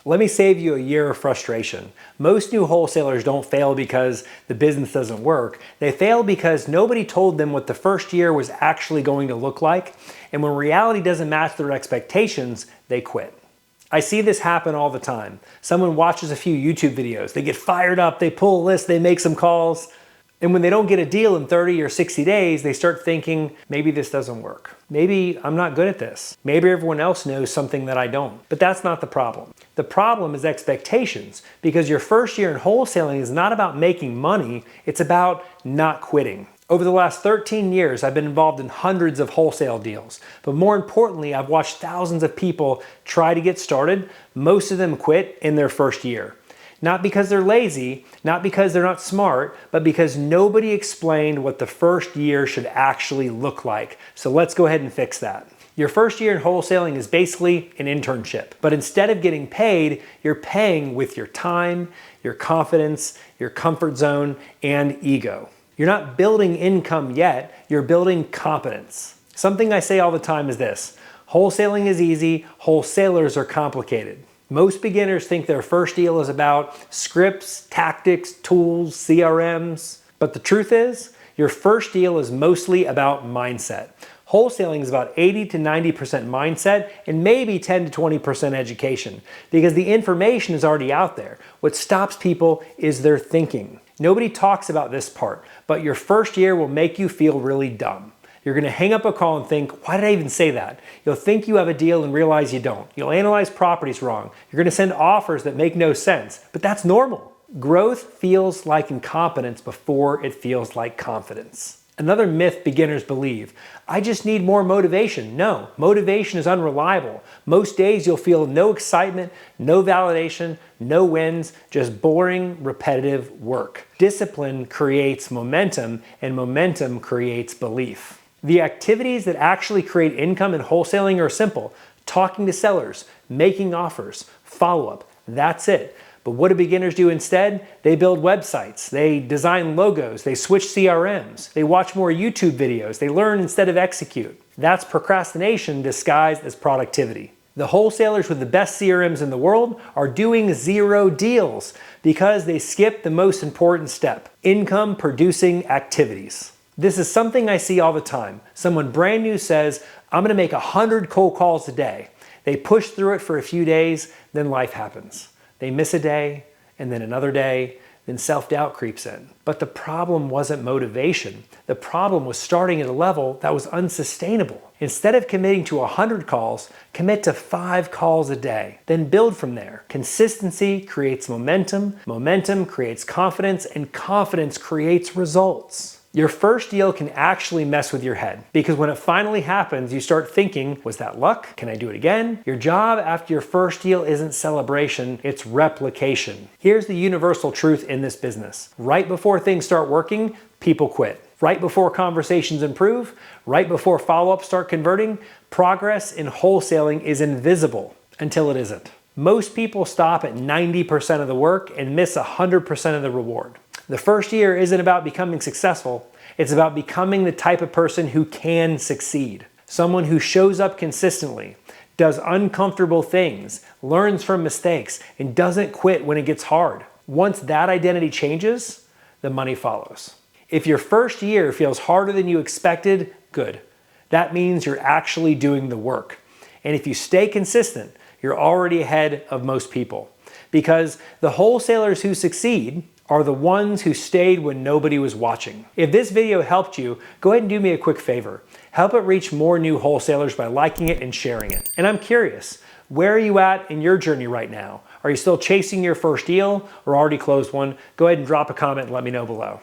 Let me save you a year of frustration. Most new wholesalers don't fail because the business doesn't work. They fail because nobody told them what the first year was actually going to look like, and when reality doesn't match their expectations, they quit. I see this happen all the time. Someone watches a few YouTube videos, they get fired up, they pull a list, they make some calls, and when they don't get a deal in 30 or 60 days, they start thinking, maybe this doesn't work. Maybe I'm not good at this. Maybe everyone else knows something that I don't. But that's not the problem. The problem is expectations, because your first year in wholesaling is not about making money, it's about not quitting. Over the last 13 years, I've been involved in hundreds of wholesale deals. But more importantly, I've watched thousands of people try to get started. Most of them quit in their first year. Not because they're lazy, not because they're not smart, but because nobody explained what the first year should actually look like. So let's go ahead and fix that. Your first year in wholesaling is basically an internship, but instead of getting paid, you're paying with your time, your confidence, your comfort zone, and ego. You're not building income yet, you're building competence. Something I say all the time is this: wholesaling is easy, wholesalers are complicated. Most beginners think their first deal is about scripts, tactics, tools, CRMs. But the truth is, your first deal is mostly about mindset. Wholesaling is about 80 to 90% mindset and maybe 10 to 20% education, because the information is already out there. What stops people is their thinking. Nobody talks about this part, but your first year will make you feel really dumb. You're going to hang up a call and think, why did I even say that? You'll think you have a deal and realize you don't. You'll analyze properties wrong. You're going to send offers that make no sense, but that's normal. Growth feels like incompetence before it feels like confidence. Another myth beginners believe: I just need more motivation. No, motivation is unreliable. Most days you'll feel no excitement, no validation, no wins, just boring, repetitive work. Discipline creates momentum, and momentum creates belief. The activities that actually create income in wholesaling are simple: talking to sellers, making offers, follow-up. That's it. But what do beginners do instead? They build websites, they design logos, they switch CRMs, they watch more YouTube videos, they learn instead of execute. That's procrastination disguised as productivity. The wholesalers with the best CRMs in the world are doing 0 deals because they skip the most important step: income producing activities. This is something I see all the time. Someone brand new says, I'm going to make 100 cold calls a day. They push through it for a few days, then life happens. They miss a day, and then another day, then self-doubt creeps in. But the problem wasn't motivation. The problem was starting at a level that was unsustainable. Instead of committing to 100 calls, commit to 5 calls a day. Then build from there. Consistency creates momentum, momentum creates confidence, and confidence creates results. Your first deal can actually mess with your head, because when it finally happens, you start thinking, was that luck? Can I do it again? Your job after your first deal isn't celebration, it's replication. Here's the universal truth in this business: right before things start working, people quit. Right before conversations improve, right before follow-ups start converting, progress in wholesaling is invisible until it isn't. Most people stop at 90% of the work and miss 100% of the reward. The first year isn't about becoming successful, it's about becoming the type of person who can succeed. Someone who shows up consistently, does uncomfortable things, learns from mistakes, and doesn't quit when it gets hard. Once that identity changes, the money follows. If your first year feels harder than you expected, good. That means you're actually doing the work. And if you stay consistent, you're already ahead of most people. Because the wholesalers who succeed are the ones who stayed when nobody was watching. If this video helped you, go ahead and do me a quick favor. Help it reach more new wholesalers by liking it and sharing it. And I'm curious, where are you at in your journey right now? Are you still chasing your first deal or already closed one? Go ahead and drop a comment and let me know below.